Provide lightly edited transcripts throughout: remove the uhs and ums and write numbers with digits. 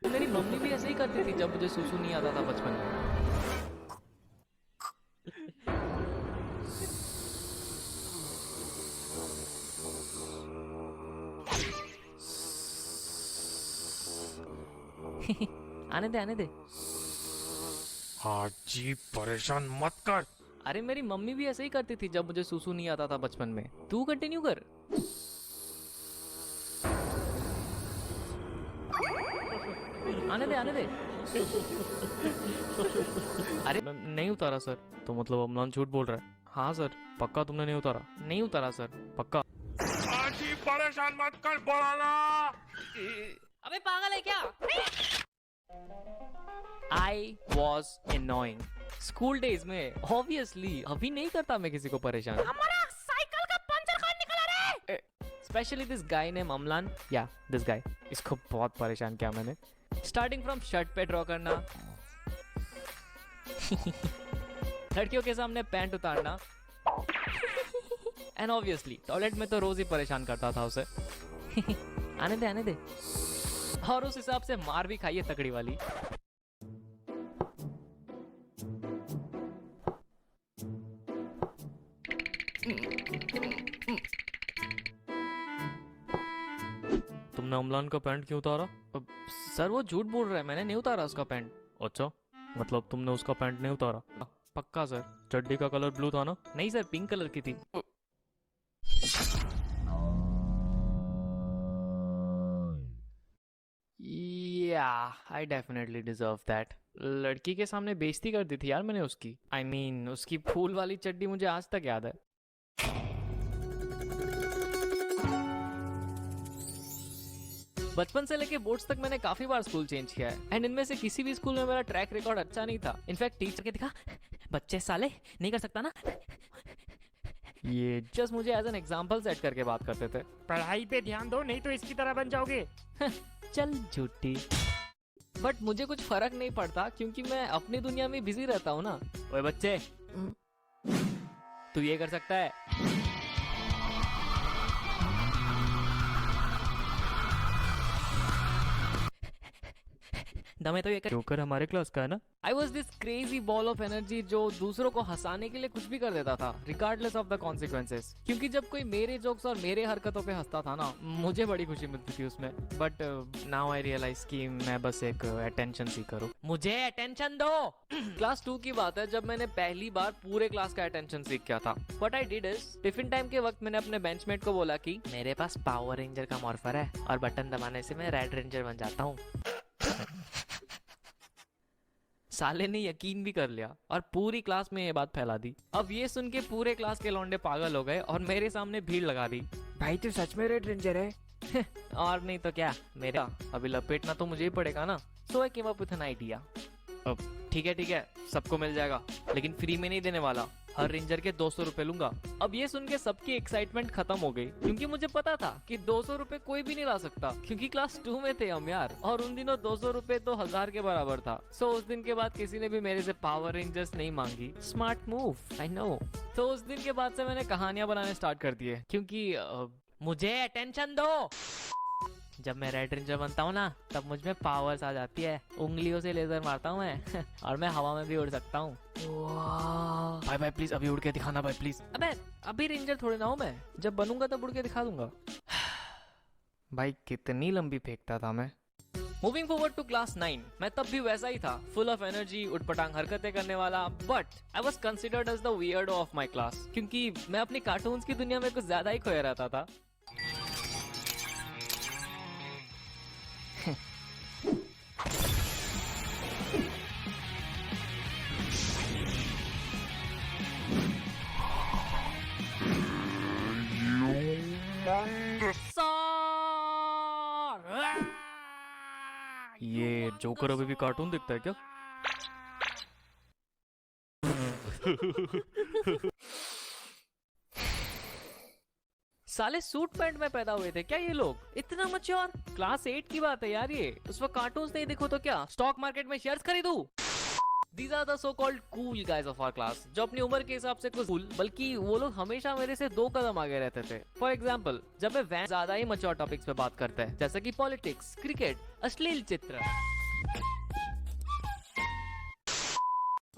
मेरी मम्मी भी ऐसे ही करती थी जब मुझे सुसु नहीं आता था बचपन में। आने दे आने दे। हाजी परेशान मत कर। अरे मेरी मम्मी भी ऐसे ही करती थी जब मुझे सुसु नहीं आता था बचपन में। तू कंटिन्यू कर। आने दे आने दे। अरे नहीं उतारा सर। तो मतलब अमलान झूठ बोल रहा है? हाँ सर। पक्का तुमने नहीं उतारा? नहीं उतारा सर, पक्का। हाजी परेशान मत कर, बोला ना। अबे पागल है क्या? I was annoying. School days में ऑब्वियसली अभी नहीं करता मैं किसी को परेशान। हमारा साइकिल का पंचर कौन निकला रे? Specially this guy name Amlan, या दिस गाय, इसको बहुत परेशान किया मैंने। स्टार्टिंग फ्रॉम शर्ट पे ड्रॉ करना, लड़कियों के सामने पैंट उतारना, एंड ऑब्वियसली टॉयलेट में तो रोज ही परेशान करता था उसे। आने दे आने दे। और उस हिसाब से मार भी खाई है तगड़ी वाली। तुमने अमलान का पैंट क्यों उतारा? सर वो झूठ बोल रहा है, मैंने नहीं उतारा उसका पैंट। अच्छा, मतलब तुमने उसका पैंट नहीं उतारा? पक्का सर। चड्डी का कलर ब्लू था ना? नहीं सर, पिंक कलर की थी। I definitely deserve that. लड़की के सामने बेइज्जती कर दी थी यार मैंने उसकी। आई मीन उसकी फूल वाली चड्डी मुझे आज तक याद है। बचपन से लेके बोर्ड्स तक मैंने काफी बार स्कूल चेंज किया है, एंड इनमें से किसी भी स्कूल में मेरा ट्रैक रिकॉर्ड अच्छा नहीं था। इनफैक्ट टीचर के दिखा, बच्चे साले नहीं कर सकता ना, ये जस्ट मुझे एज एन एग्जांपल सेट करके बात करते थे। पढ़ाई पे ध्यान दो, नहीं तो इसकी तरह बन जाओगे। चल झूठी। बट मुझे कुछ फर्क नहीं पड़ता क्योंकि मैं अपनी दुनिया में बिजी रहता हूँ ना। ओए बच्चे, तू ये कर सकता है? दमे तो ये कर। जोकर हमारे क्लास का है ना? I was this crazy ball of energy जो दूसरों को हंसाने के लिए कुछ भी कर देता था, रिगार्डलेस ऑफ द कॉन्सिक्वेंसेस। क्योंकि जब कोई मेरे जोक्स और मेरे हरकतों पे हंसता था ना, मुझे बड़ी खुशी मिलती थी उसमें। बट नाउ आई रियलाइज कि मैं बस एक अटेंशन सीकर हूँ। मुझे अटेंशन दो। क्लास 2 की बात है जब मैंने पहली बार पूरे क्लास का अटेंशन सीख किया था। What I did is, tiffin time के वक्त मैंने अपने बेंचमेट को बोला कि मेरे पास पावर रेंजर का मॉर्फर है और बटन दबाने से मैं रेड रेंजर बन जाता हूँ। साले ने यकीन भी कर लिया और पूरी क्लास में ये बात फैला दी। अब ये सुन के पूरे क्लास के लौंडे पागल हो गए और मेरे सामने भीड़ लगा दी। भाई तू सच में रेड रेंजर है? और नहीं तो क्या, मेरा अभी लपेटना तो मुझे ही पड़ेगा ना। So I came up with an idea. अब ठीक है, सबको मिल जाएगा, लेकिन फ्री में नहीं देने वाला। हर रेंजर के 200 रुपए लूंगा। अब ये सुन के सबकी एक्साइटमेंट खत्म हो गई क्योंकि मुझे पता था कि 200 रुपए कोई भी नहीं ला सकता क्योंकि क्लास 2 में थे हम यार, और उन दिनों 200 रुपए तो 1000 के बराबर था। सो उस दिन के बाद किसी ने भी मेरे से पावर रेंजर्स नहीं मांगी। Smart move, I know. तो उस दिन के बाद से मैंने कहानियां बनाने स्टार्ट कर दिए क्योंकि मुझे अटेंशन दो। जब मैं रेड रेंजर बनता हूँ ना, तब मुझ में पावर्स आ जाती है। उंगलियों से लेजर मारता हूँ मैं और मैं हवा में भी उड़ सकता हूँ। भाई भाई प्लीज अभी उड़ के दिखाना भाई प्लीज। अबे अभी रेंजर थोड़ी ना हूँ मैं, जब बनूंगा तब उड़ के दिखा दूंगा। भाई कितनी लंबी फेंकता था मैं। मूविंग फॉरवर्ड टू क्लास 9, मैं तब भी वैसा ही था, फुल ऑफ एनर्जी, उठपटांग हरकतें करने वाला। But I was considered as the weirdo of my class क्योंकि मैं अपनी कार्टून्स की दुनिया में कुछ ज्यादा ही खोया रहता था। ये जोकर अभी भी कार्टून देखता है क्या? साले सूट पैंट में पैदा हुए थे क्या ये लोग? इतना मच्योर? क्लास 8 की बात है यार ये। उस वक्त कार्टून्स नहीं देखो तो क्या स्टॉक मार्केट में शेयर्स खरीदूं? These are the so-called cool guys of our class, जो अपनी उम्र के हिसाब से कुछ cool, बल्कि वो लोग हमेशा मेरे से 2 कदम आगे रहते थे। फॉर एग्जाम्पल, जब मैं वैन ज्यादा ही मच्योर टॉपिक्स पे बात करते हैं, जैसे कि पॉलिटिक्स, क्रिकेट, अश्लील चित्र।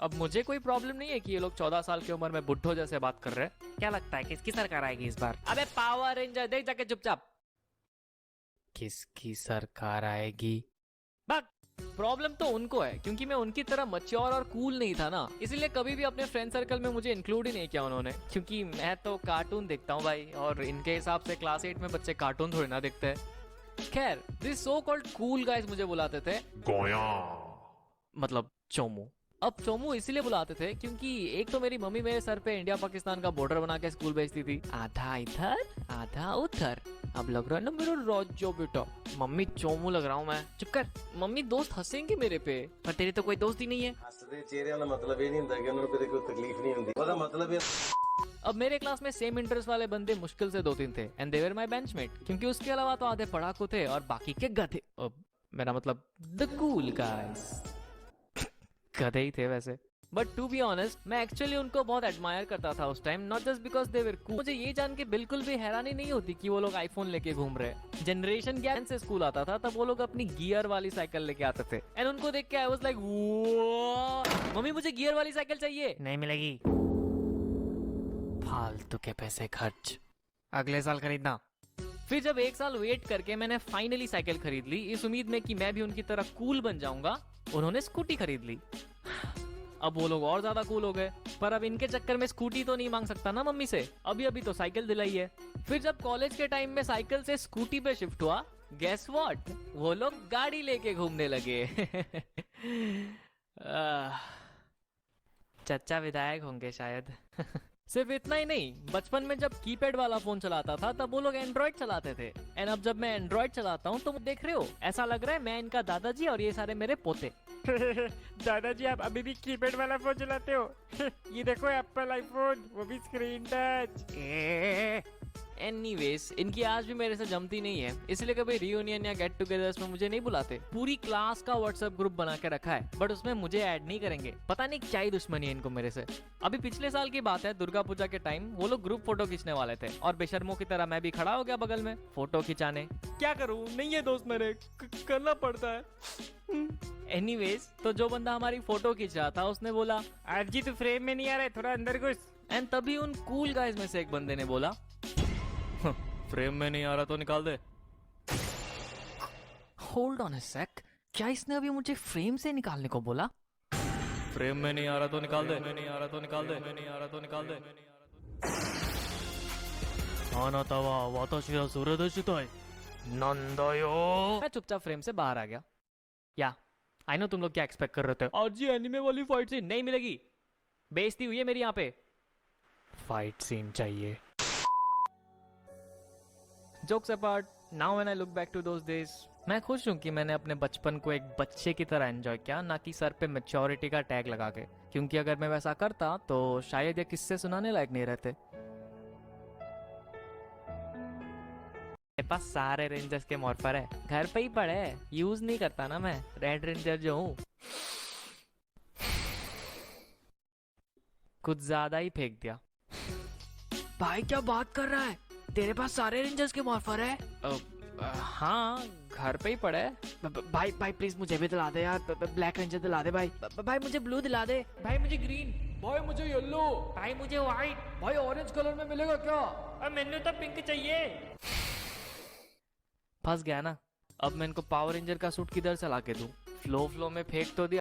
अब मुझे कोई प्रॉब्लम नहीं है कि ये लोग 14 साल की उम्र में बुड्ढों जैसे बात कर रहे हैं। क्या लगता है किसकी सरकार आएगी इस बार? अबे पावर रेंजर देख जाके चुपचाप। किसकी सरकार आएगी? प्रॉब्लम तो उनको है क्योंकि मैं उनकी तरह मच्योर और कूल नहीं था ना, इसीलिए कभी भी अपने फ्रेंड सर्कल में मुझे इंक्लूड ही नहीं किया उन्होंने। क्योंकि मैं तो कार्टून देखता हूँ भाई, और इनके हिसाब से क्लास 8 में बच्चे कार्टून थोड़ी ना देखते हैं। खैर, this so called cool guys मुझे बुलाते थे गोया। मतलब चोमू। अब चोमू इसीलिए बुलाते थे क्योंकि एक तो मेरी मम्मी मेरे सर पे इंडिया पाकिस्तान का बॉर्डर बना के स्कूल भेजती थी, आधा इधर आधा उधर। अब लग रहा है ना मेरा राज्य बेटा। मम्मी चोमू लग रहा हूँ मैं? चुप कर, मम्मी दोस्त हंसेंगे मेरे पे। पर तेरे तो कोई दोस्त ही नहीं है। ਹੱਸਦੇ ਚਿਹਰਿਆਂ ਦਾ ਮਤਲਬ ਇਹ ਨਹੀਂ ਹੁੰਦਾ ਕਿ ਉਹਨਾਂ ਨੂੰ ਕਦੇ ਕੋਈ ਤਕਲੀਫ ਨਹੀਂ ਹੁੰਦੀ ਉਹਦਾ ਮਤਲਬ ਇਹ अब मेरे क्लास में सेम इंटरेस्ट वाले बंदे मुश्किल से 2-3 थे, and they were my benchmate. क्योंकि उसके अलावा तो आधे पढ़ाकू थे और बाकी के गधे। मेरा मतलब द कूल गाइस। गधे ही थे वैसे। बट टू बी ऑनेस्ट, मैं एक्चुअली उनको बहुत एडमायर करता था उस time, not just because they were cool. मुझे ये जान के बिल्कुल भी हैरानी नहीं होती कि वो लोग आईफोन लेके घूम रहे। जनरेशन गैप से स्कूल आता था तब वो लोग अपनी गियर वाली साइकिल लेके आते थे, एंड उनको देख के आई वाज लाइक, मम्मी मुझे गियर वाली साइकिल चाहिए। नहीं मिलेगी, फालतू के पैसे खर्च, अगले साल खरीदना। फिर जब 1 साल वेट करके मैंने फाइनली साइकिल खरीद ली, इस उम्मीद में कि मैं भी उनकी तरह कूल बन जाऊंगा, उन्होंने स्कूटी खरीद ली। अब वो लोग और ज्यादा कूल हो गए, पर अब इनके चक्कर में स्कूटी तो नहीं मांग सकता ना मम्मी से। अभी अभी तो साइकिल दिलाई है। फिर जब कॉलेज के टाइम में साइकिल से स्कूटी पे शिफ्ट हुआ, गेस व्हाट, वो लोग गाड़ी लेके घूमने लगे। चचा विधायक होंगे शायद। सिर्फ इतना ही नहीं, बचपन में जब कीपैड वाला फोन चलाता था तब वो लोग एंड्रॉइड चलाते थे, एंड अब जब मैं एंड्रॉइड चलाता हूँ तो देख रहे हो, ऐसा लग रहा है मैं इनका दादाजी और ये सारे मेरे पोते। दादाजी आप अभी भी कीपैड वाला फोन चलाते हो? ये देखो एप्पल आईफोन, वो भी स्क्रीन टच। एनीवेज, इनकी आज भी मेरे से जमती नहीं है, इसलिए कभी रियूनियन या गेट टुगेदर्स में मुझे नहीं बुलाते। पूरी क्लास का व्हाट्सएप ग्रुप बना के रखा है, बट उसमें मुझे ऐड नहीं करेंगे। पता नहीं क्या ही दुश्मनी है इनको मेरे से। अभी पिछले साल की बात है, दुर्गा पूजा के टाइम वो लोग ग्रुप फोटो खींचने वाले थे, और बेशर्मों की तरह मैं भी खड़ा हो गया बगल में फोटो खिंचाने। क्या करूं, नहीं है दोस्त मेरे, करना पड़ता है। एनीवेज, तो जो बंदा हमारी फोटो खींच रहा था उसने बोला, आज जी तू फ्रेम में नहीं आ रहा है, थोड़ा अंदर घुस। एंड तभी उन कूल गाइज में से एक बंदे ने बोला, फ्रेम में नहीं आ रहा तो निकाल दे। होल्ड ऑन अ सेक, क्या इसने अभी मुझे फ्रेम से निकालने को बोला? फ्रेम में नहीं आ रहा तो निकाल दे, नहीं आ रहा तो निकाल दे, नहीं आ रहा तो निकाल दे। आनाता वा वाताशी वा सुरे देशिता है, नंदायो। मैं चुपचाप फ्रेम से बाहर आ गया। या आई नो तुम लोग क्या एक्सपेक्ट कर रहे थे, आज जी एनिमे वाली फाइट सीन नहीं मिलेगी। बेइज्जती हुई है मेरी यहाँ पे। फाइट सीन चाहिए। Jokes apart, now when I look back to those days, मैं खुश हूँ कि मैंने अपने बचपन को एक बच्चे की तरह एंजॉय किया, ना कि सर पे मैच्योरिटी का टैग लगा के। क्योंकि अगर मैं वैसा करता तो शायद ये किस्से सुनाने लायक नहीं रहते। मेरे पास सारे रेंजर्स के मॉर्फर है, घर पे ही पड़े है, यूज नहीं करता ना मैं, रेड रेंजर जो हूँ। कुछ ज्यादा ही फेंक दिया। भाई क्या बात कर रहा है, तेरे पास सारे रेंजर्स के मॉर्फर है? हाँ, घर पे ही पड़े है। भाई भाई प्लीज मुझे भी दिला दे यार, ब्लैक रेंजर दिला दे भाई। भाई मुझे ब्लू दिला दे। भाई मुझे ग्रीन। भाई मुझे येलो। भाई मुझे व्हाइट। भाई ऑरेंज कलर में मिलेगा क्या? अब मैंने तो पिंक चाहिए। फंस गया ना। अब मैं इनको पावर रेंजर का सूट किधर से ला के दूं? फ्लो में फेंक तो दिया,